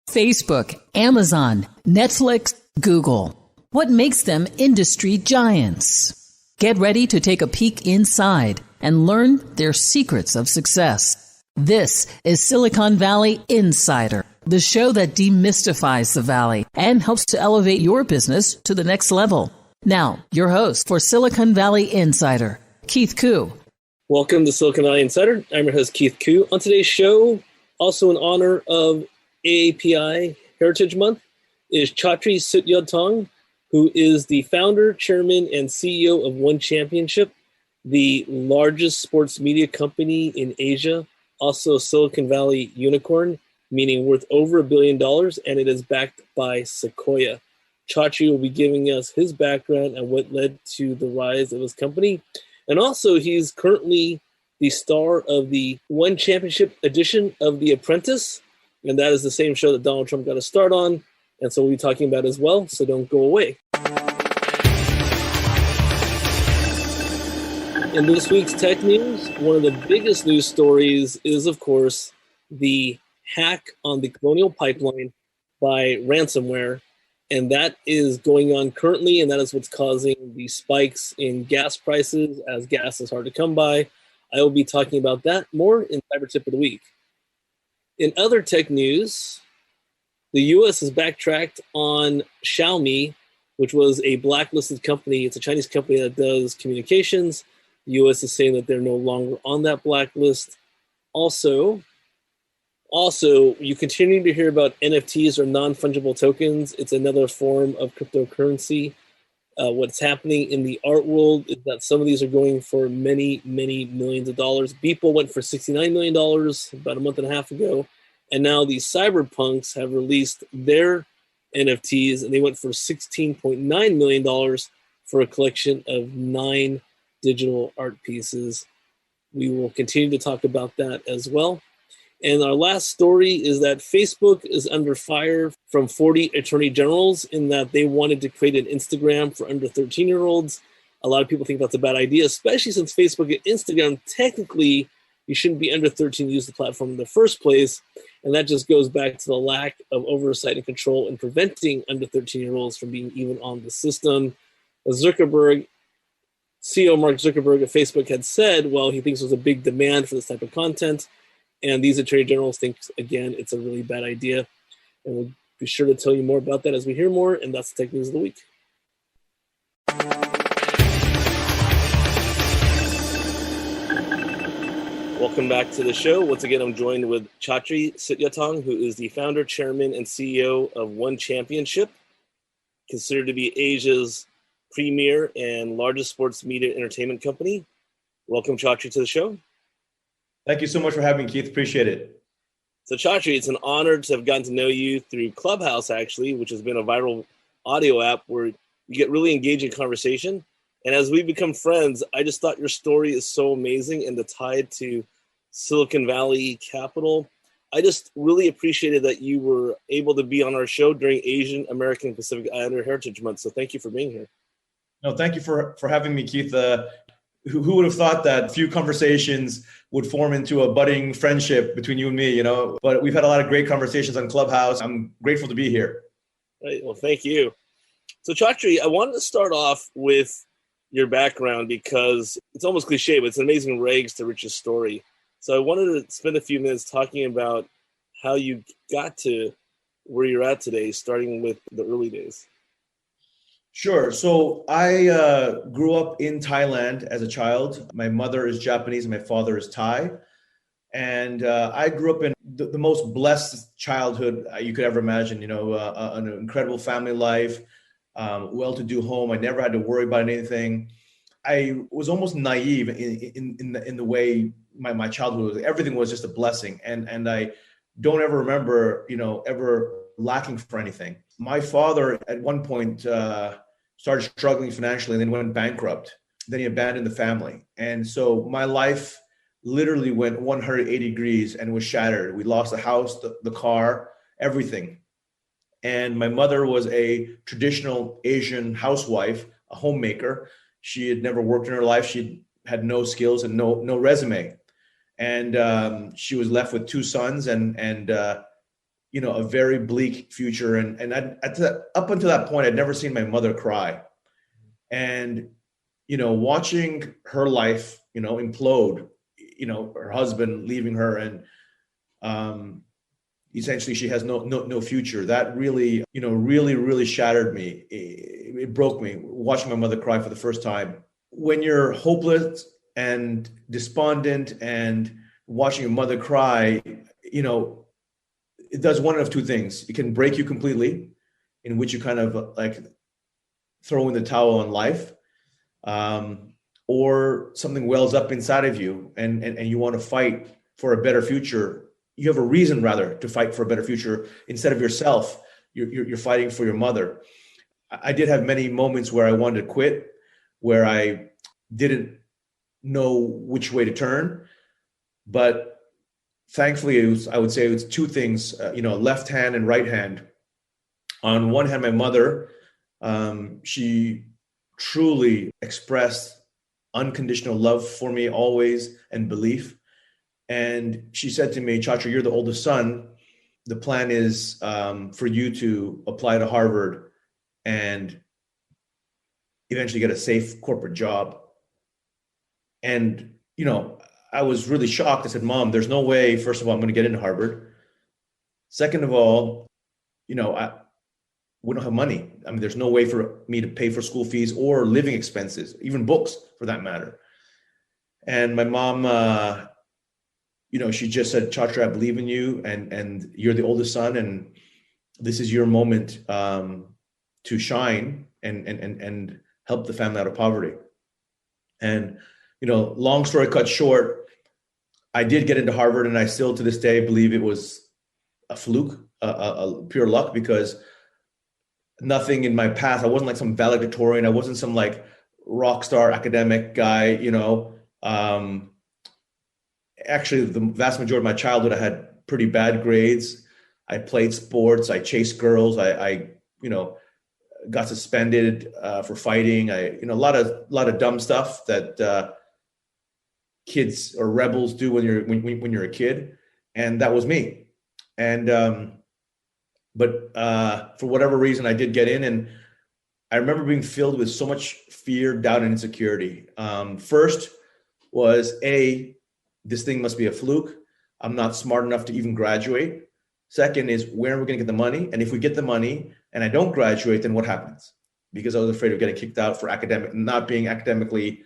Facebook, Amazon, Netflix, Google. What makes them industry giants? Get ready to take a peek inside and learn their secrets of success. This is Silicon Valley Insider, the show that demystifies the Valley and helps to elevate your business to the next level. Now, your host for Silicon Valley Insider, Keith Koo. Welcome to Silicon Valley Insider. I'm your host, Keith Koo. On today's show, also in honor of AAPI Heritage Month, is Chatri Sidyodtong, who is the founder, chairman, and CEO of ONE Championship, the largest sports media company in Asia, also a Silicon Valley unicorn, meaning worth over $1 billion, and it is backed by Sequoia. Chatri will be giving us his background and what led to the rise of his company. And also, he's currently the star of the ONE Championship Edition of The Apprentice, and that is the same show that Donald Trump got a start on, and so we'll be talking about it as well, so don't go away. In this week's tech news, one of the biggest news stories is, of course, the hack on the Colonial Pipeline by ransomware. And that is going on currently, and that is what's causing the spikes in gas prices, as gas is hard to come by. I will be talking about that more in Cyber Tip of the Week. In other tech news, the U.S. has backtracked on Xiaomi, which was a blacklisted company. It's a Chinese company that does communications. The U.S. is saying that they're no longer on that blacklist. Also, you continue to hear about NFTs or non-fungible tokens. It's another form of cryptocurrency. What's happening in the art world is that some of these are going for many, many millions of dollars. Beeple went for $69 million about a month and a half ago. And now the cyberpunks have released their NFTs, and they went for $16.9 million for a collection of 9 digital art pieces. We will continue to talk about that as well. And our last story is that Facebook is under fire from 40 attorney generals in that they wanted to create an Instagram for under 13-year-olds. A lot of people think that's a bad idea, especially since Facebook and Instagram, technically, you shouldn't be under 13 to use the platform in the first place. And that just goes back to the lack of oversight and control in preventing under 13-year-olds from being even on the system. CEO Mark Zuckerberg of Facebook had said, well, he thinks there's a big demand for this type of content. And these attorney generals think, again, it's a really bad idea. And we'll be sure to tell you more about that as we hear more. And that's the Tech News of the Week. Welcome back to the show. Once again, I'm joined with Chatri Sidyodtong, who is the founder, chairman, and CEO of ONE Championship, considered to be Asia's premier and largest sports media entertainment company. Welcome, Chatri, to the show. Thank you so much for having me, Keith. Appreciate it. So, Chatri, it's an honor to have gotten to know you through Clubhouse, actually, which has been a viral audio app where you get really engaging conversation. And as we become friends, I just thought your story is so amazing and the tie to Silicon Valley capital. I just really appreciated that you were able to be on our show during Asian American Pacific Islander Heritage Month. So thank you for being here. No, thank you for having me, Keith. Who would have thought that a few conversations would form into a budding friendship between you and me, you know? But we've had a lot of great conversations on Clubhouse. I'm grateful to be here. Right. Well, thank you. So, Chatri, I wanted to start off with your background because it's almost cliche, but it's an amazing rags to riches story. So I wanted to spend a few minutes talking about how you got to where you're at today, starting with the early days. Sure. So I grew up in Thailand as a child. My mother is Japanese and my father is Thai. And I grew up in the most blessed childhood you could ever imagine, you know, an incredible family life, well-to-do home. I never had to worry about anything. I was almost naive in the way my childhood was. Everything was just a blessing. And I don't ever remember, you know, ever lacking for anything. My father at one point started struggling financially and then went bankrupt. Then he abandoned the family. And so my life literally went 180 degrees and was shattered. We lost the house, the car, everything. And my mother was a traditional Asian housewife, a homemaker. She had never worked in her life. She had no skills and no resume. And she was left with two sons and a very bleak future. And up until that point, I'd never seen my mother cry. And, watching her life, implode, her husband leaving her, and essentially she has no future. That really, really shattered me. It broke me, watching my mother cry for the first time. When you're hopeless and despondent and watching your mother cry, it does one of two things. It can break you completely, in which you kind of like throw in the towel on life, or something wells up inside of you, and you want to fight for a better future. You have a reason, rather, to fight for a better future instead of yourself. You're fighting for your mother. I did have many moments where I wanted to quit, where I didn't know which way to turn, but thankfully, I would say it was two things, left hand and right hand. On one hand, my mother, she truly expressed unconditional love for me always, and belief. And she said to me, "Chatri, you're the oldest son. The plan is for you to apply to Harvard and eventually get a safe corporate job." And, I was really shocked. I said, "Mom, there's no way, first of all, I'm going to get into Harvard. Second of all, we don't have money. I mean, there's no way for me to pay for school fees or living expenses, even books for that matter." And my mom, she just said, "Chatri, I believe in you, and you're the oldest son, and this is your moment to shine and help the family out of poverty." And, long story cut short, I did get into Harvard, and I still to this day believe it was a fluke, a pure luck, because nothing in my past, I wasn't like some valedictorian. I wasn't some like rock star academic guy, Actually, the vast majority of my childhood, I had pretty bad grades. I played sports. I chased girls. I got suspended for fighting. A lot of dumb stuff that kids or rebels do when you're a kid, and that was me. And but for whatever reason, I did get in, and I remember being filled with so much fear, doubt, and insecurity. First was this thing must be a fluke. I'm not smart enough to even graduate. Second is, where are we going to get the money? And if we get the money and I don't graduate, then what happens? Because I was afraid of getting kicked out for not being academically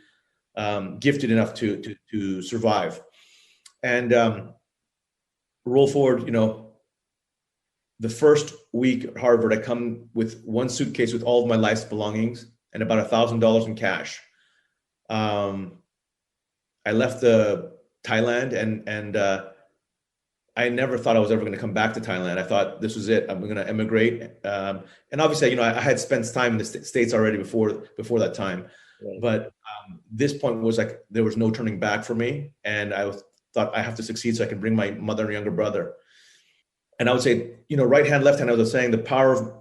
gifted enough to survive. And roll forward, the first week at Harvard, I come with one suitcase with all of my life's belongings and about $1,000 in cash. I left Thailand, and I never thought I was ever going to come back to Thailand. I thought this was it. I'm going to emigrate. And obviously, I had spent time in the States already before that time. Right. But this point was like there was no turning back for me. And I thought I have to succeed so I can bring my mother and younger brother. And I would say, right hand, left hand, I was saying the power of,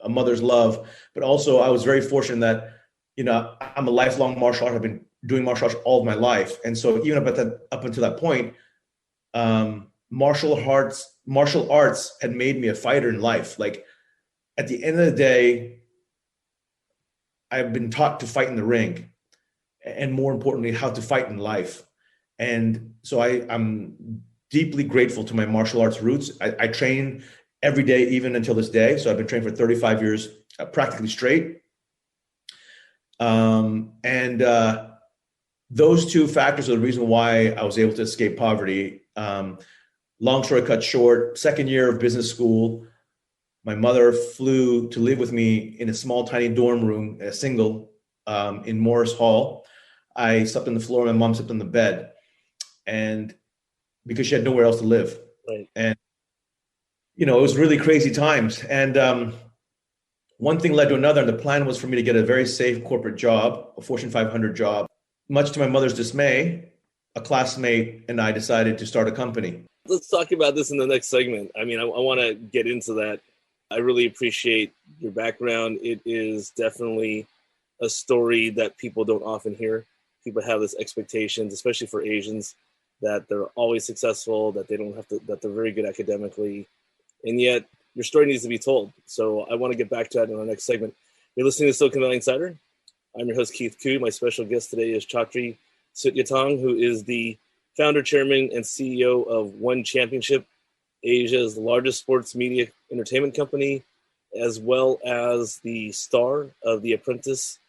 a mother's love. But also I was very fortunate that, I'm a lifelong martial artist. I've been doing martial arts all of my life. And so even up until that point, martial arts had made me a fighter in life. Like at the end of the day, I've been taught to fight in the ring, and more importantly, how to fight in life. And so I'm deeply grateful to my martial arts roots. I train every day, even until this day. So I've been training for 35 years, practically straight. And those two factors are the reason why I was able to escape poverty. Long story cut short, second year of business school, my mother flew to live with me in a small, tiny dorm room, a single, in Morris Hall. I slept on the floor, my mom slept on the bed, and because she had nowhere else to live. Right. And, it was really crazy times. And one thing led to another, and the plan was for me to get a very safe corporate job, a Fortune 500 job. Much to my mother's dismay, a classmate and I decided to start a company. Let's talk about this in the next segment. I mean, I want to get into that. I really appreciate your background. It is definitely a story that people don't often hear. People have this expectations, especially for Asians, that they're always successful, that they don't have to, that they're very good academically. and yet your story needs to be told. So I want to get back to that in our next segment. You're listening to Silicon Valley Insider. I'm your host, Keith Koo. My special guest today is Chatri Sidyodtong, who is the founder, chairman, and CEO of ONE Championship, Asia's largest sports media entertainment company, as well as the star of the Apprentice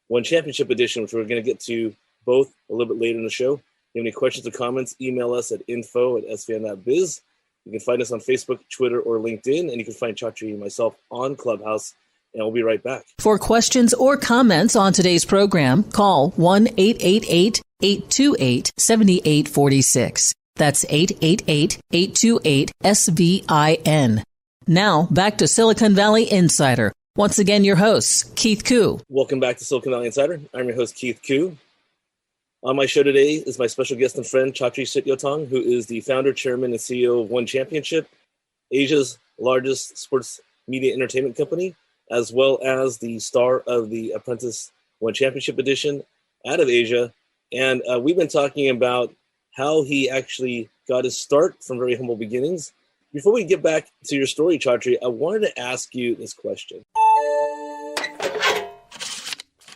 ONE Championship Edition, which we're going to get to both a little bit later in the show. If you have any questions or comments, email us at info@svn.biz. You can find us on Facebook, Twitter, or LinkedIn, and you can find Chatri and myself on Clubhouse, and we'll be right back. For questions or comments on today's program, call 1-888-828-7846. That's 888-828-SVIN. Now, back to Silicon Valley Insider. Once again, your host, Keith Koo. Welcome back to Silicon Valley Insider. I'm your host, Keith Koo. On my show today is my special guest and friend, Chatri Sidyodtong, who is the founder, chairman, and CEO of ONE Championship, Asia's largest sports media entertainment company, as well as the star of the Apprentice ONE Championship Edition out of Asia. And we've been talking about how he actually got his start from very humble beginnings. Before we get back to your story, Chatri, I wanted to ask you this question.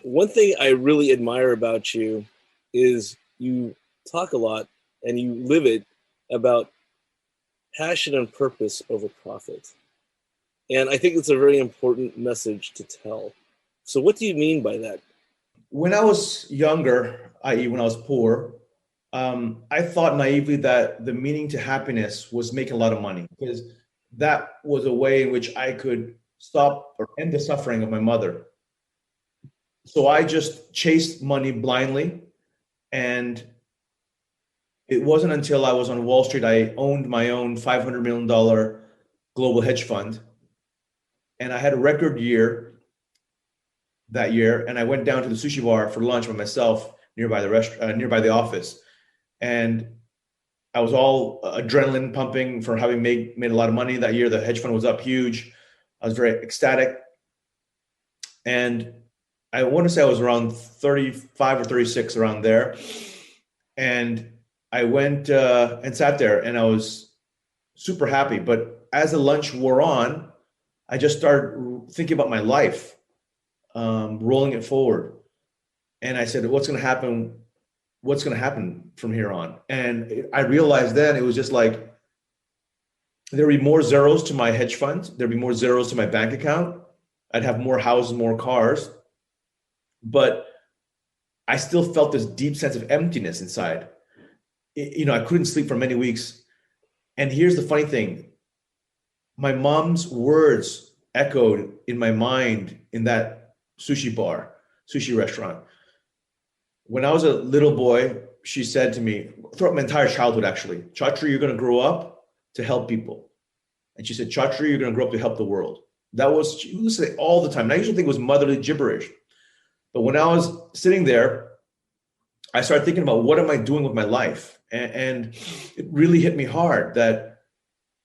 One thing I really admire about you is you talk a lot and you live it about passion and purpose over profit. And I think it's a very important message to tell. So what do you mean by that? When I was younger, i.e. when I was poor, I thought naively that the meaning to happiness was making a lot of money, because that was a way in which I could stop or end the suffering of my mother. So I just chased money blindly. And it wasn't until I was on Wall Street, I owned my own $500 million global hedge fund. And I had a record year that year. And I went down to the sushi bar for lunch by myself nearby the office. And I was all adrenaline pumping for having made a lot of money that year. The hedge fund was up huge. I was very ecstatic. And I want to say I was around 35 or 36, around there. And I went and sat there and I was super happy. But as the lunch wore on, I just started thinking about my life, rolling it forward. And I said, what's going to happen? What's going to happen from here on? And I realized then it was just like, there'd be more zeros to my hedge fund. There'd be more zeros to my bank account. I'd have more houses, more cars. But I still felt this deep sense of emptiness inside. I couldn't sleep for many weeks. And here's the funny thing. My mom's words echoed in my mind in that sushi restaurant. When I was a little boy, she said to me, throughout my entire childhood, actually, Chatri, you're going to grow up to help people. And she said, Chatri, you're going to grow up to help the world. She used to say all the time. And I used to think it was motherly gibberish. But when I was sitting there, I started thinking about what am I doing with my life? And it really hit me hard that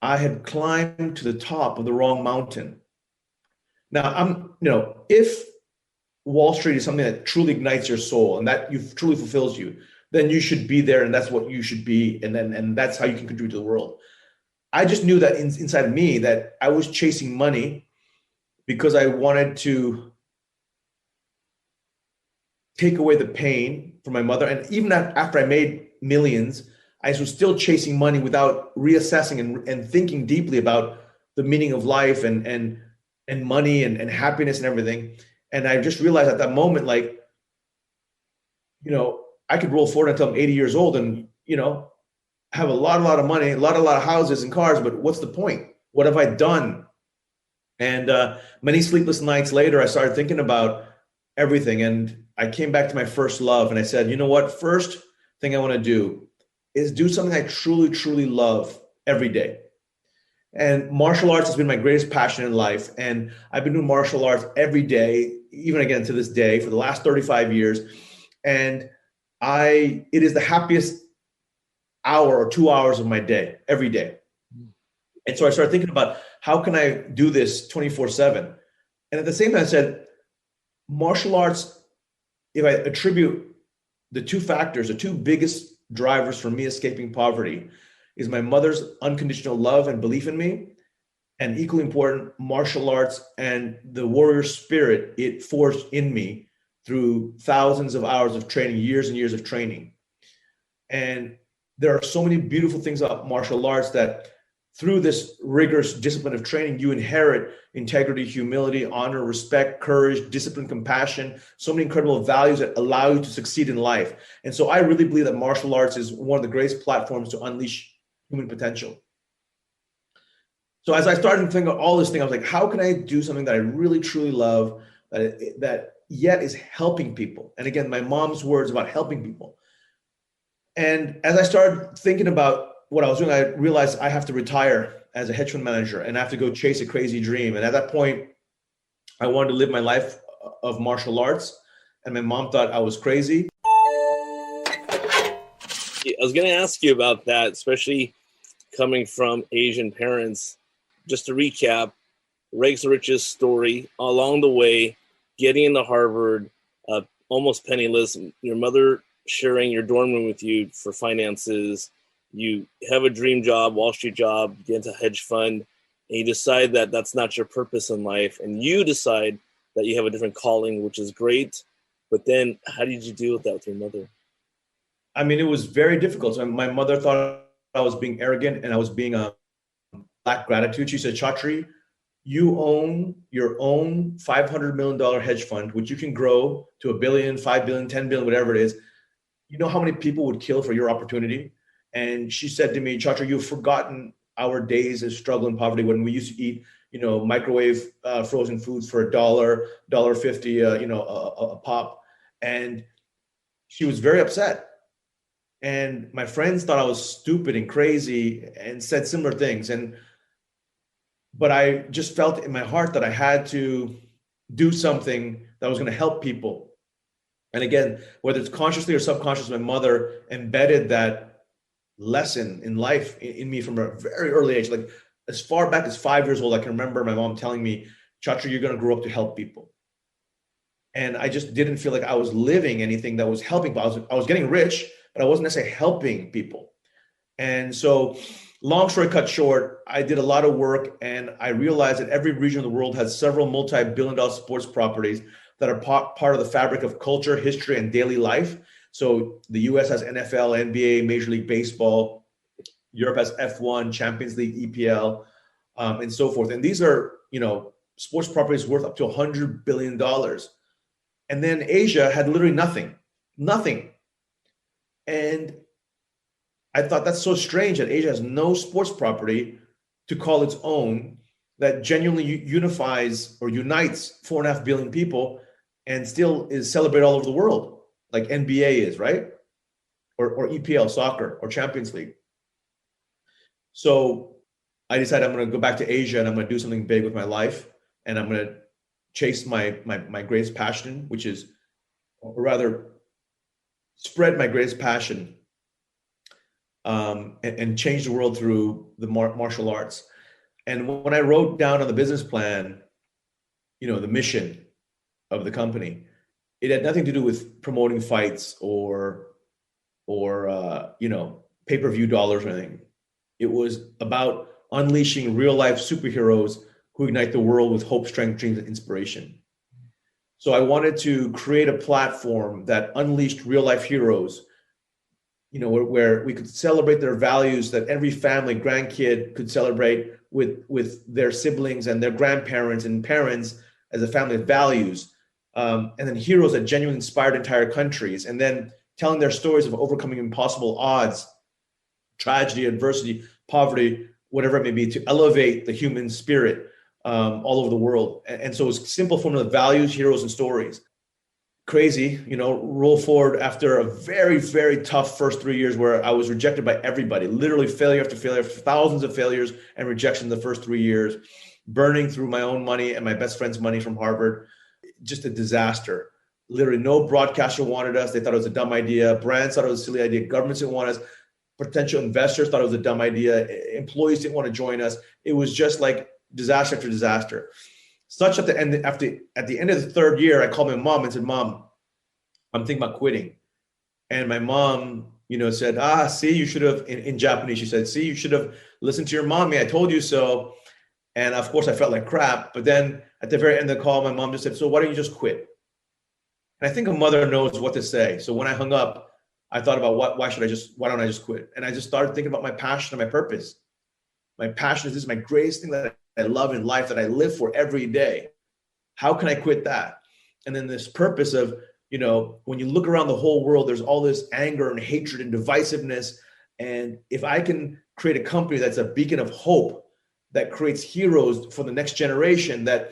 I had climbed to the top of the wrong mountain. Now, if Wall Street is something that truly ignites your soul and that truly fulfills you, then you should be there and that's what you should be. And that's how you can contribute to the world. I just knew that inside of me that I was chasing money because I wanted to take away the pain from my mother. And even after I made millions, I was still chasing money without reassessing and thinking deeply about the meaning of life and money and happiness and everything. And I just realized at that moment, I could roll forward until I'm 80 years old and, have a lot of money, a lot of houses and cars, but what's the point? What have I done? And many sleepless nights later, I started thinking about everything. And I came back to my first love and I said, you know what? First thing I want to do is do something I truly, truly love every day. And martial arts has been my greatest passion in life. And I've been doing martial arts every day, even again to this day, for the last 35 years. And it is the happiest hour or 2 hours of my day, every day. And so I started thinking about how can I do this 24/7? And at the same time, I said, martial arts, if I attribute the two biggest drivers for me escaping poverty is my mother's unconditional love and belief in me, and equally important, martial arts and the warrior spirit it forged in me through thousands of hours of training, years and years of training. And there are so many beautiful things about martial arts that through this rigorous discipline of training, you inherit integrity, humility, honor, respect, courage, discipline, compassion, so many incredible values that allow you to succeed in life. And so I really believe that martial arts is one of the greatest platforms to unleash human potential. So as I started to think of all this thing, I was like, how can I do something that I really, truly love that yet is helping people? And again, my mom's words about helping people. And as I started thinking about what I was doing, I realized I have to retire as a hedge fund manager and I have to go chase a crazy dream. And at that point, I wanted to live my life of martial arts. And my mom thought I was crazy. I was going to ask you about that, especially coming from Asian parents. Just to recap, Rags to Riches story along the way, getting into Harvard, almost penniless, your mother sharing your dorm room with you for finances. You have a dream job, Wall Street job, get into a hedge fund, and you decide that that's not your purpose in life. And you decide that you have a different calling, which is great. But then how did you deal with that with your mother? I mean, it was very difficult. So my mother thought I was being arrogant and I was being lack gratitude. She said, Chatri, you own your own $500 million hedge fund, which you can grow to $1 billion, $5 billion, $10 billion, whatever it is. You know how many people would kill for your opportunity? And she said to me, Chatri, you've forgotten our days of struggle and poverty when we used to eat, microwave frozen foods for $1, $1.50, a pop. And she was very upset. And my friends thought I was stupid and crazy and said similar things. But I just felt in my heart that I had to do something that was going to help people. And again, whether it's consciously or subconsciously, my mother embedded that lesson in life in me from a very early age. Like as far back as 5 years old, I can remember my mom telling me, Chatri, you're going to grow up to help people. And I just didn't feel like I was living anything that was helping people. I was getting rich, but I wasn't necessarily helping people. And so long story cut short, I did a lot of work and I realized that every region of the world has several multi-billion-dollar sports properties that are part of the fabric of culture, history, and daily life. So the US has NFL, NBA, Major League Baseball. Europe has F1, Champions League, EPL, and so forth. And these are, sports properties worth up to $100 billion. And then Asia had literally nothing. And I thought that's so strange that Asia has no sports property to call its own that genuinely unifies or unites 4.5 billion people and still is celebrated all over the world, like NBA is, right? Or EPL, soccer, or Champions League. So I decided I'm going to go back to Asia and I'm going to do something big with my life. And I'm going to chase my greatest passion, which is, or rather, spread my greatest passion and change the world through the martial arts. And when I wrote down on the business plan, the mission of the company, it had nothing to do with promoting fights or pay-per-view dollars or anything. It was about unleashing real life superheroes who ignite the world with hope, strength, dreams, and inspiration. So I wanted to create a platform that unleashed real life heroes, where we could celebrate their values, that every family, grandkid could celebrate with their siblings and their grandparents and parents as a family of values. And then heroes that genuinely inspired entire countries, and then telling their stories of overcoming impossible odds, tragedy, adversity, poverty, whatever it may be, to elevate the human spirit all over the world. And so it's simple formula of values, heroes, and stories. Crazy, roll forward after a very, very tough first 3 years where I was rejected by everybody, literally failure after failure, thousands of failures and rejection the first 3 years, burning through my own money and my best friend's money from Harvard. Just a disaster. Literally no broadcaster wanted us. They thought it was a dumb idea. Brands thought it was a silly idea. Governments didn't want us. Potential investors thought it was a dumb idea. Employees didn't want to join us. It was just like disaster after disaster. Such at the end of the third year, I called my mom and said, Mom, I'm thinking about quitting. And my mom, said, see, you should have, in Japanese, she said, see, you should have listened to your mommy. I told you so. And of course, I felt like crap. But then at the very end of the call, my mom just said, "So why don't you just quit?" And I think a mother knows what to say. So when I hung up, I thought about why don't I just quit? And I just started thinking about my passion and my purpose. My passion is this is my greatest thing that I love in life, that I live for every day. How can I quit that? And then this purpose of, when you look around the whole world, there's all this anger and hatred and divisiveness. And if I can create a company that's a beacon of hope, that creates heroes for the next generation, that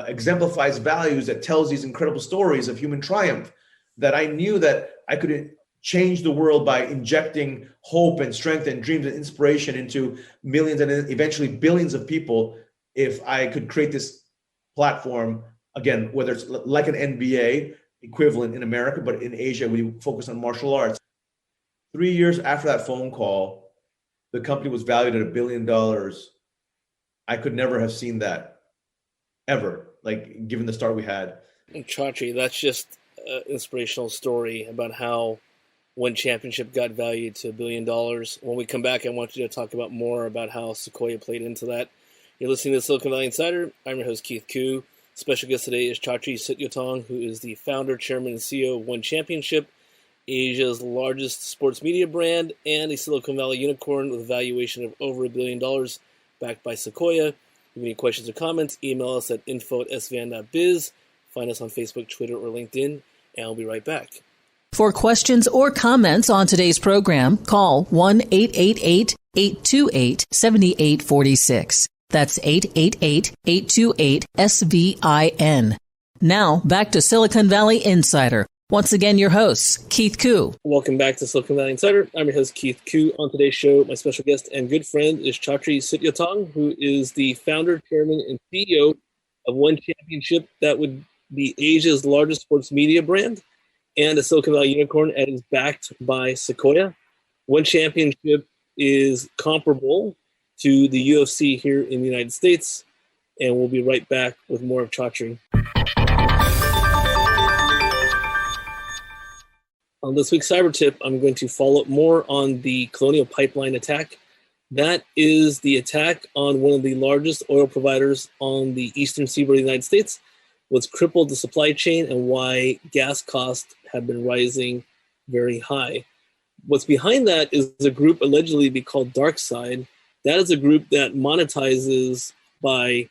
exemplifies values, that tells these incredible stories of human triumph, that I knew that I could change the world by injecting hope and strength and dreams and inspiration into millions and eventually billions of people. If I could create this platform, again, whether it's like an NBA equivalent in America, but in Asia, we focus on martial arts. 3 years after that phone call, the company was valued at $1 billion. I could never have seen that ever, like given the start we had. Chatri, that's just an inspirational story about how ONE Championship got valued to $1 billion. When we come back, I want you to talk about more about how Sequoia played into that. You're listening to Silicon Valley Insider. I'm your host, Keith Koo. Special guest today is Chatri Sidyodtong, who is the founder, chairman, and CEO of ONE Championship, Asia's largest sports media brand, and a Silicon Valley unicorn with a valuation of over $1 billion, backed by Sequoia. If you have any questions or comments, email us at info@svan.biz. Find us on Facebook, Twitter, or LinkedIn, and I'll be right back. For questions or comments on today's program, call 1-888-828-7846. That's 888-828-SVIN. Now, back to Silicon Valley Insider. Once again, your host, Keith Koo. Welcome back to Silicon Valley Insider. I'm your host, Keith Koo. On today's show, my special guest and good friend is Chatri Sidyodtong, who is the founder, chairman, and CEO of ONE Championship. That would be Asia's largest sports media brand, and a Silicon Valley unicorn, and is backed by Sequoia. ONE Championship is comparable to the UFC here in the United States, and we'll be right back with more of Chatri. On this week's Cyber Tip, I'm going to follow up more on the Colonial Pipeline attack. That is the attack on one of the largest oil providers on the eastern seaboard of the United States, what's crippled the supply chain, and why gas costs have been rising very high. What's behind that is a group allegedly be called DarkSide. That is a group that monetizes by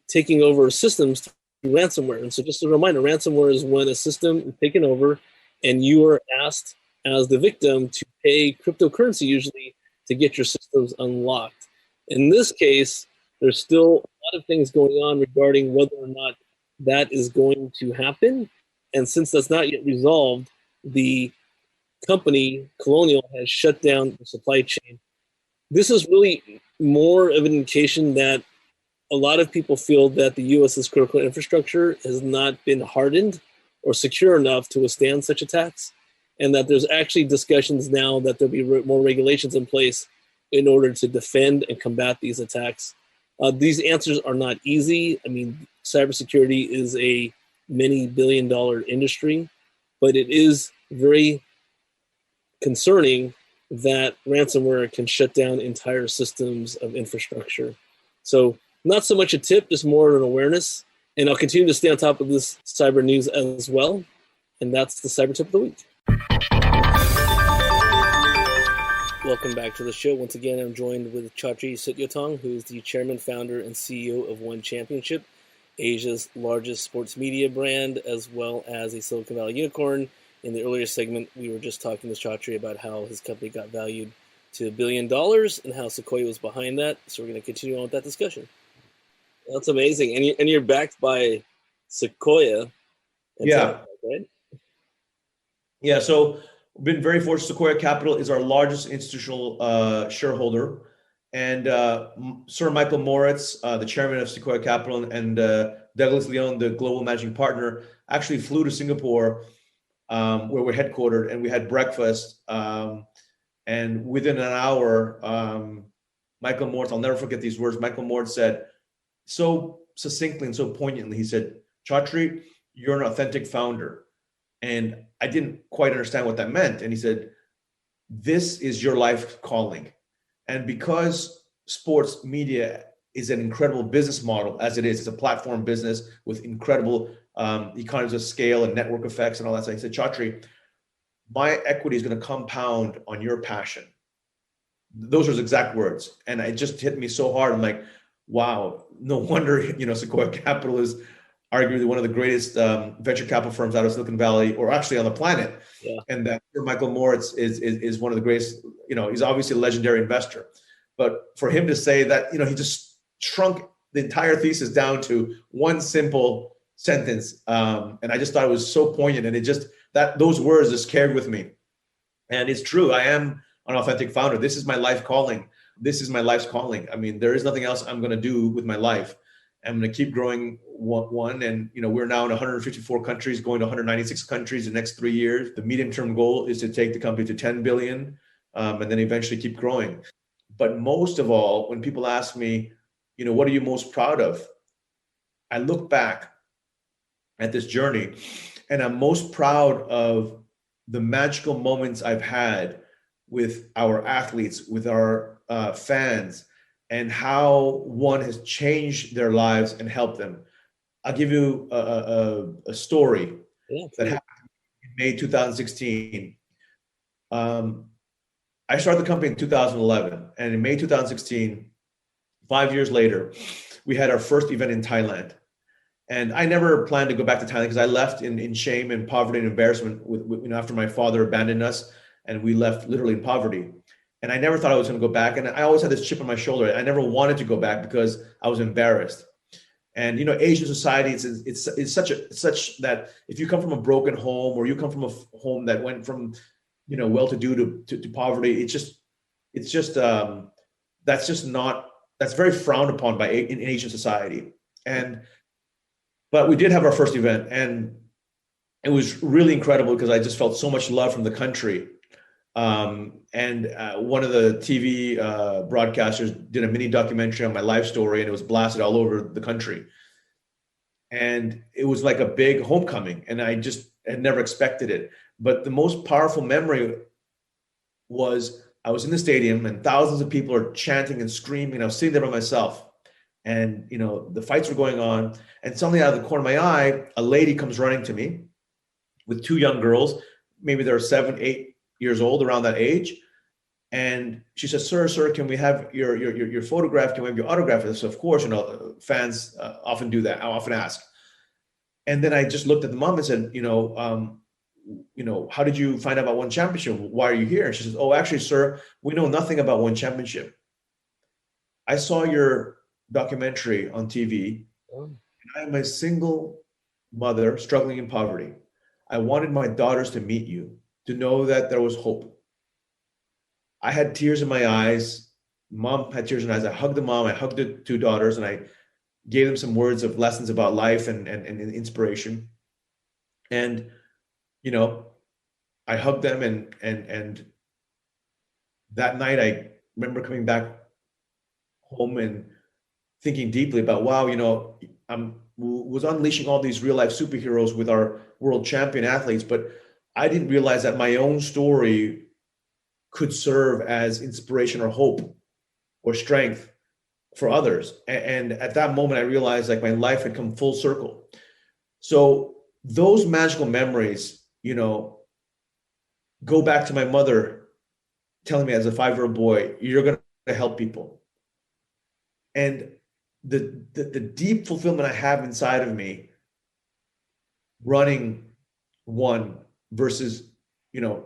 taking over systems through ransomware. And so just a reminder, ransomware is when a system is taken over and you are asked as the victim to pay cryptocurrency usually to get your systems unlocked. In this case, there's still a lot of things going on regarding whether or not that is going to happen. And since that's not yet resolved, the company, Colonial, has shut down the supply chain. This is really more of an indication that a lot of people feel that the U.S.'s critical infrastructure has not been hardened or secure enough to withstand such attacks, and that there's actually discussions now that there'll be more regulations in place in order to defend and combat these attacks. These answers are not easy. I mean, cybersecurity is a many billion-dollar industry, but it is very concerning that ransomware can shut down entire systems of infrastructure. So not so much a tip, just more of an awareness. And I'll continue to stay on top of this cyber news as well. And that's the Cyber Tip of the Week. Welcome back to the show. Once again, I'm joined with Chatri Sidyodtong, who is the chairman, founder, and CEO of ONE Championship, Asia's largest sports media brand, as well as a Silicon Valley unicorn. In the earlier segment, we were just talking with Chatri about how his company got valued to $1 billion and how Sequoia was behind that. So we're going to continue on with that discussion. That's amazing. And you're backed by Sequoia. Yeah. Right? Yeah. So we've been very fortunate. Sequoia Capital is our largest institutional shareholder. And Sir Michael Moritz, the chairman of Sequoia Capital, and Douglas Leon, the global managing partner, actually flew to Singapore, where we're headquartered, and we had breakfast. And within an hour, Michael Moritz, I'll never forget these words. Michael Moritz said, so succinctly and so poignantly, he said, "Chatri, you're an authentic founder." And I didn't quite understand what that meant. And he said, "This is your life calling." And because sports media is an incredible business model as it is. It's a platform business with incredible economies of scale and network effects and all that. So I said, Chatri, my equity is going to compound on your passion. Those are his exact words. And it just hit me so hard. I'm like, wow, no wonder, Sequoia Capital is arguably one of the greatest venture capital firms out of Silicon Valley, or actually on the planet. Yeah. And that Michael Moritz is one of the greatest, he's obviously a legendary investor. But for him to say that, he just shrunk the entire thesis down to one simple sentence. And I just thought it was so poignant. And those words just carried with me. And it's true. I am an authentic founder. This is my life calling. This is my life's calling. I mean, there is nothing else I'm going to do with my life. I'm going to keep growing one. And, we're now in 154 countries, going to 196 countries in the next 3 years. The medium-term goal is to take the company to 10 billion and then eventually keep growing. But most of all, when people ask me, what are you most proud of? I look back at this journey and I'm most proud of the magical moments I've had with our athletes, with our fans, and how one has changed their lives and helped them. I'll give you a story that happened in May 2016. I started the company in 2011, and in May 2016, 5 years later, we had our first event in Thailand. And I never planned to go back to Thailand because I left in shame and poverty and embarrassment after my father abandoned us, and we left literally in poverty. And I never thought I was going to go back. And I always had this chip on my shoulder. I never wanted to go back because I was embarrassed. And Asian society, it's such that if you come from a broken home, or you come from a home that went from well-to-do to poverty, that's very frowned upon in Asian society. But we did have our first event, and it was really incredible because I just felt so much love from the country. And one of the TV broadcasters did a mini documentary on my life story, and it was blasted all over the country. And it was like a big homecoming, and I just had never expected it. But the most powerful memory was I was in the stadium and thousands of people are chanting and screaming. I was sitting there by myself, and the fights were going on. And suddenly, out of the corner of my eye, a lady comes running to me with two young girls. Maybe they're 7, 8 years old, around that age. And she says, sir, can we have your photograph? Can we have your autograph? And so, of course, fans often do that. I often ask. And then I just looked at the mom and said, how did you find out about ONE Championship? Why are you here? And she says, oh, actually, sir, we know nothing about ONE Championship. I saw your documentary on TV. And I am a single mother struggling in poverty. I wanted my daughters to meet you, to know that there was hope. I had tears in my eyes. Mom had tears in her eyes. I hugged the mom. I hugged the two daughters, and I gave them some words of lessons about life and inspiration. And, I hugged them, and that night I remember coming back home and thinking deeply about, wow, I was unleashing all these real life superheroes with our world champion athletes, but I didn't realize that my own story could serve as inspiration or hope or strength for others. And at that moment, I realized like my life had come full circle. So those magical memories, go back to my mother telling me as a 5-year-old boy, you're going to help people. And the deep fulfillment I have inside of me running ONE versus,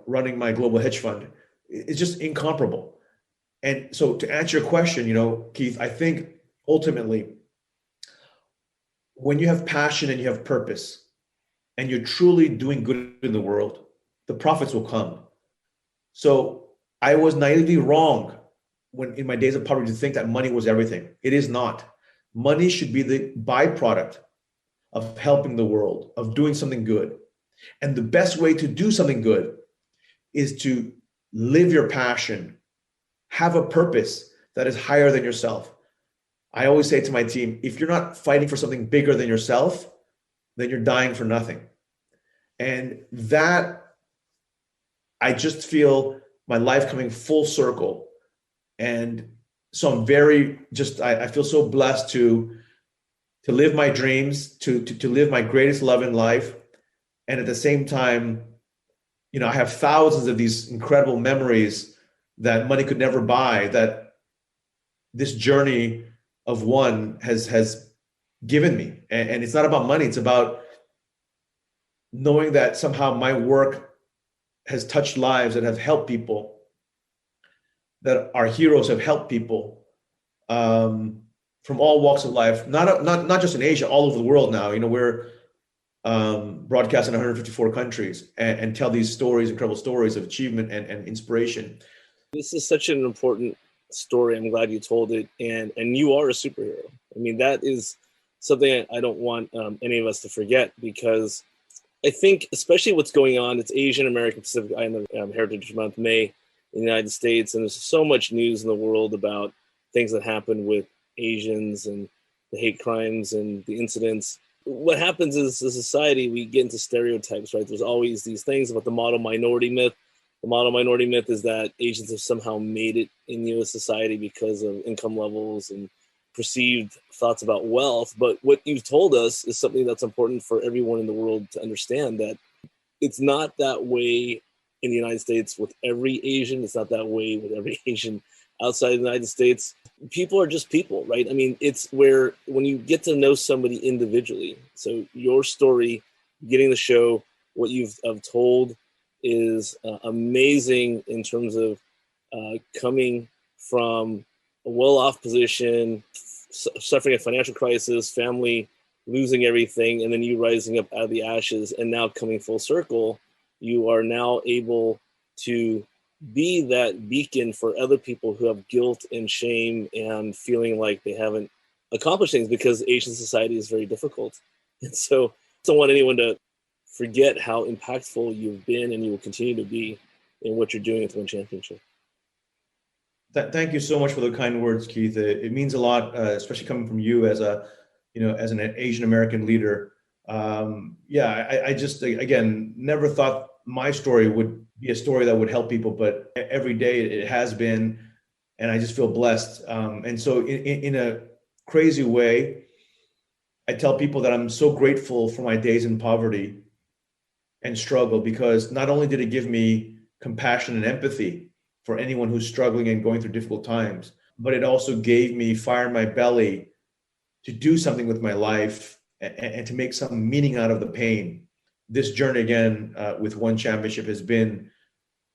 running my global hedge fund is just incomparable. And so to answer your question, Keith, I think ultimately when you have passion and you have purpose and you're truly doing good in the world, the profits will come. So I was naively wrong when in my days of poverty to think that money was everything. It is not. Money should be the byproduct of helping the world, of doing something good. And the best way to do something good is to live your passion, have a purpose that is higher than yourself. I always say to my team, if you're not fighting for something bigger than yourself, then you're dying for nothing. And that, I just feel my life coming full circle. And So I'm I feel so blessed to live my dreams, to live my greatest love in life. And at the same time, I have thousands of these incredible memories that money could never buy, that this journey of one has given me. And it's not about money. It's about knowing that somehow my work has touched lives, that have helped people, that our heroes have helped people from all walks of life, not just in Asia, all over the world now. We're broadcast in 154 countries and tell these stories, incredible stories of achievement and inspiration. This is such an important story. I'm glad you told it. And you are a superhero. I mean, that is something I don't want any of us to forget, because I think, especially what's going on, it's Asian American Pacific Islander Heritage Month, May, in the United States. And there's so much news in the world about things that happen with Asians and the hate crimes and the incidents. What happens is, as a society, we get into stereotypes, right? There's always these things about the model minority myth. The model minority myth is that Asians have somehow made it in U.S. society because of income levels and perceived thoughts about wealth. But what you've told us is something that's important for everyone in the world to understand, that it's not that way in the United States with every Asian. It's not that way with every Asian outside of the United States. People are just people, right? I mean, it's where when you get to know somebody individually, so your story, getting the show, what you've told is amazing in terms of coming from a well-off position, suffering a financial crisis, family losing everything, and then you rising up out of the ashes, and now coming full circle, you are now able to be that beacon for other people who have guilt and shame and feeling like they haven't accomplished things, because Asian society is very difficult. And so I don't want anyone to forget how impactful you've been and you will continue to be in what you're doing at the One Championship. Thank you so much for the kind words, Keith. It means a lot, especially coming from you as as an Asian American leader. I just, again, never thought my story would be a story that would help people, but every day it has been, and I just feel blessed. And so in a crazy way, I tell people that I'm so grateful for my days in poverty and struggle, because not only did it give me compassion and empathy for anyone who's struggling and going through difficult times, but it also gave me fire in my belly to do something with my life and to make some meaning out of the pain. This journey, again, with One Championship has been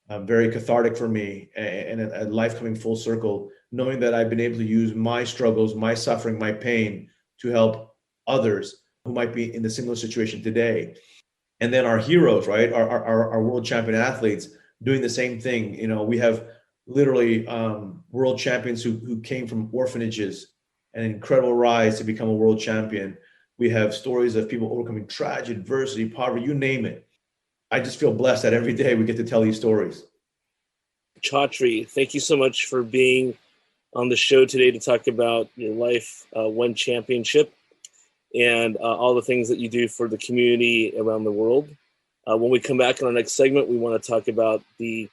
very cathartic for me, and a life coming full circle, knowing that I've been able to use my struggles, my suffering, my pain to help others who might be in a similar situation today. And then our heroes, right? Our world champion athletes doing the same thing. We have literally world champions who came from orphanages, an incredible rise to become a world champion. We have stories of people overcoming tragedy, adversity, poverty, you name it. I just feel blessed that every day we get to tell these stories. Chatri, thank you so much for being on the show today to talk about your life, One Championship, and all the things that you do for the community around the world. When we come back in our next segment, we want to talk about the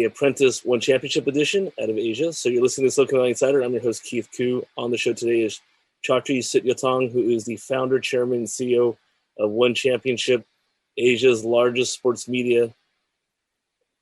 Apprentice ONE Championship Edition out of Asia. So you're listening to Silicon Valley Insider. I'm your host, Keith Koo. On the show today is Chatri Sidyodtong, who is the founder, chairman, and CEO of ONE Championship, Asia's largest sports media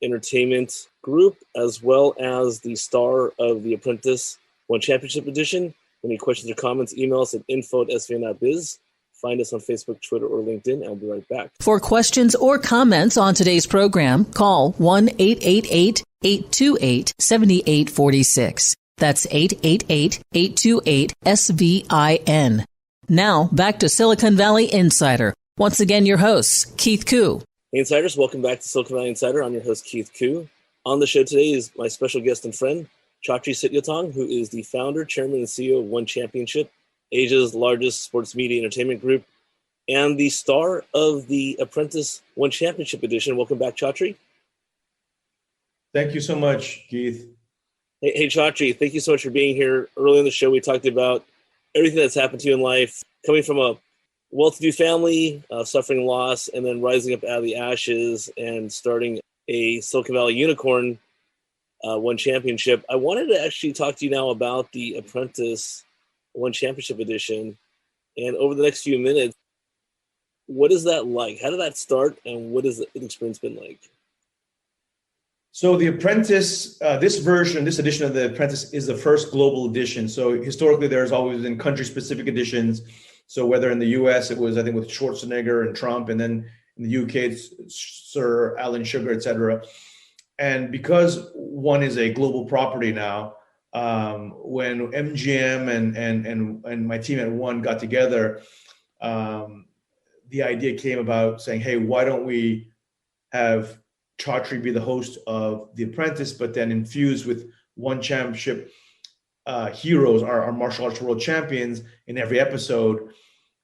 entertainment group, as well as the star of the Apprentice ONE Championship Edition. Any questions or comments, email us at info@svn.biz. Find us on Facebook, Twitter, or LinkedIn. I'll be right back. For questions or comments on today's program, call 1-888-828-7846. That's 888-828-SVIN. Now, back to Silicon Valley Insider. Once again, your host, Keith Koo. Hey, Insiders, welcome back to Silicon Valley Insider. I'm your host, Keith Koo. On the show today is my special guest and friend, Chatri Sidyodtong, who is the founder, chairman, and CEO of ONE Championship, Asia's largest sports media entertainment group, and the star of the Apprentice ONE Championship Edition. Welcome back, Chatri. Thank you so much, Keith. Hey, Chatri, thank you so much for being here. Early in the show, we talked about everything that's happened to you in life, coming from a well-to-do family, suffering loss, and then rising up out of the ashes and starting a Silicon Valley unicorn ONE Championship. I wanted to actually talk to you now about the Apprentice ONE Championship Edition. And over the next few minutes, what is that like? How did that start, and what has the experience been like? So the Apprentice, this edition of the Apprentice is the first global edition. So historically, there's always been country-specific editions. So whether in the U.S. it was, I think, with Schwarzenegger and Trump, and then in the U.K. it's Sir Alan Sugar, et cetera. And because ONE is a global property now, when MGM and my team at ONE got together, the idea came about saying, hey, why don't we have Chatri be the host of The Apprentice, but then infused with ONE Championship heroes, our martial arts world champions in every episode,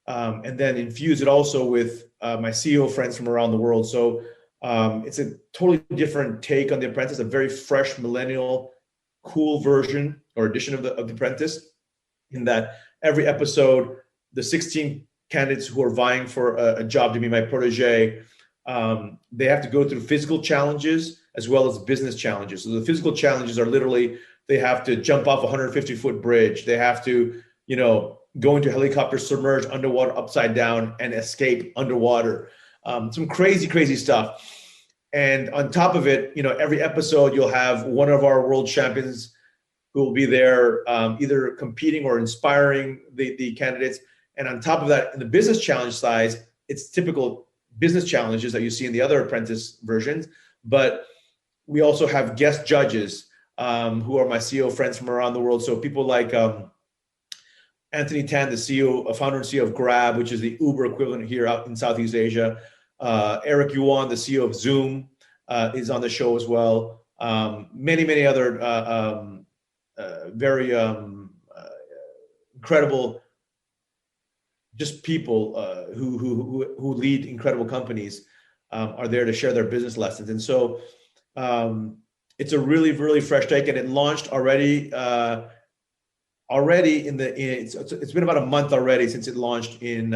and then infuse it also with my CEO friends from around the world. So it's a totally different take on The Apprentice, a very fresh, millennial, cool version or edition of The Apprentice, in that every episode, the 16 candidates who are vying for a job to be my protege, they have to go through physical challenges as well as business challenges. So the physical challenges are literally, they have to jump off a 150-foot bridge. They have to, go into a helicopter, submerge underwater, upside down, and escape underwater. Some crazy, crazy stuff. And on top of it, every episode you'll have one of our world champions who will be there, either competing or inspiring the candidates. And on top of that, in the business challenge size, it's typical business challenges that you see in the other Apprentice versions. But we also have guest judges who are my CEO friends from around the world. So people like Anthony Tan, the CEO, founder and CEO of Grab, which is the Uber equivalent here out in Southeast Asia. Eric Yuan, the CEO of Zoom, is on the show as well. Many, many other very incredible, just people who lead incredible companies are there to share their business lessons. And so it's a really, really fresh take, and it launched already. It's been about a month already since it launched in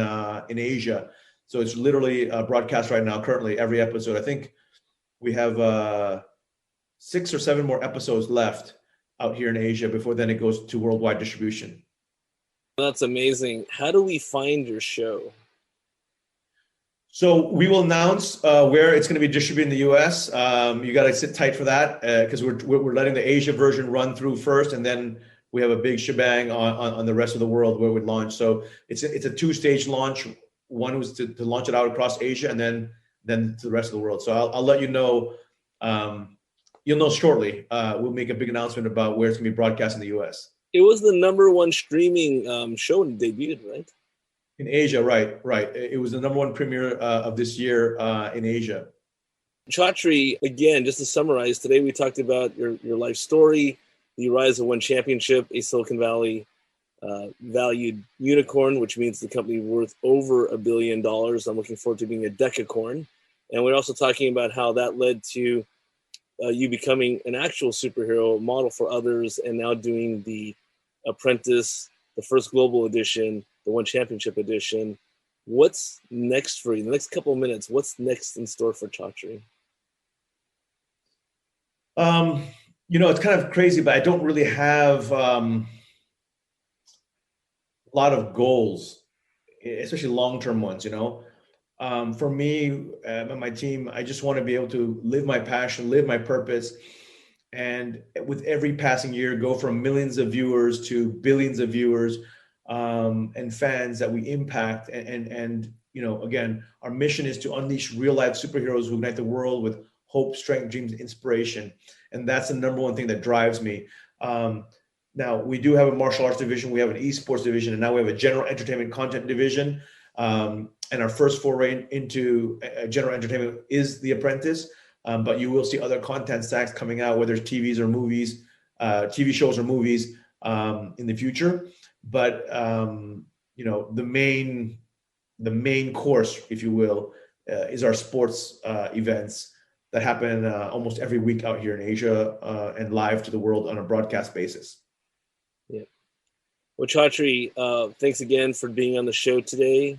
Asia. So it's literally broadcast right now, currently, every episode. I think we have 6 or 7 more episodes left out here in Asia before then it goes to worldwide distribution. That's amazing. How do we find your show? So we will announce where it's going to be distributed in the U.S. You got to sit tight for that because we're letting the Asia version run through first, and then we have a big shebang on the rest of the world where we launch. So it's a 2-stage launch. One was to launch it out across Asia, and then to the rest of the world. So I'll let you know. You'll know shortly. We'll make a big announcement about where it's going to be broadcast in the U.S. It was the #1 streaming show when it debuted, right? In Asia, right. It was the #1 premiere of this year in Asia. Chatri, again, just to summarize, today we talked about your life story, the rise of ONE Championship, a Silicon Valley valued unicorn, which means the company worth over $1 billion. I'm looking forward to being a decacorn. And we're also talking about how that led to you becoming an actual superhero model for others, and now doing the Apprentice, the first global edition, the ONE Championship Edition. What's next for you? The next couple of minutes, what's next in store for Chatri? It's kind of crazy, but I don't really have a lot of goals, especially long-term ones, For me and my team, I just want to be able to live my passion, live my purpose. And with every passing year, go from millions of viewers to billions of viewers and fans that we impact. And again, our mission is to unleash real-life superheroes who ignite the world with hope, strength, dreams, and inspiration. And that's the #1 thing that drives me. Now, we do have a martial arts division. We have an esports division. And now we have a general entertainment content division. And our first foray into general entertainment is The Apprentice. But you will see other content stacks coming out, whether it's TV shows or movies in the future. But the main course, if you will, is our sports events that happen almost every week out here in Asia and live to the world on a broadcast basis. Yeah. Well, Chatri, thanks again for being on the show today.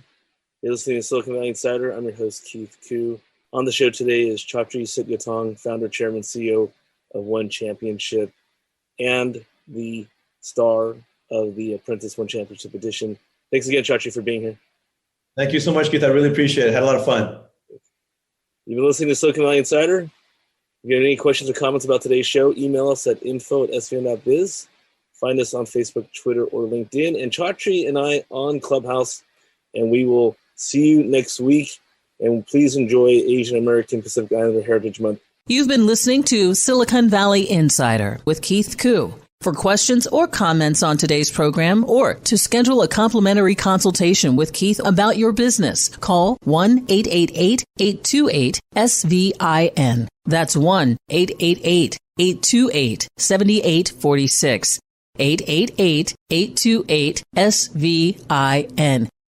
You're listening to Silicon Valley Insider. I'm your host, Keith Koo. On the show today is Chatri Sidyodtong, founder, chairman, CEO ONE Championship and the star of the Apprentice ONE Championship Edition. Thanks again, Chatri, for being here. Thank you so much, Keith. I really appreciate it. Had a lot of fun. You've been listening to Silicon Valley Insider. If you have any questions or comments about today's show, email us at info@svn.biz. Find us on Facebook, Twitter, or LinkedIn. And Chatri and I on Clubhouse. And we will see you next week. And please enjoy Asian American Pacific Islander Heritage Month. You've been listening to Silicon Valley Insider with Keith Koo. For questions or comments on today's program or to schedule a complimentary consultation with Keith about your business, call 1-888-828-SVIN. That's 1-888-828-7846. 888-828-SVIN.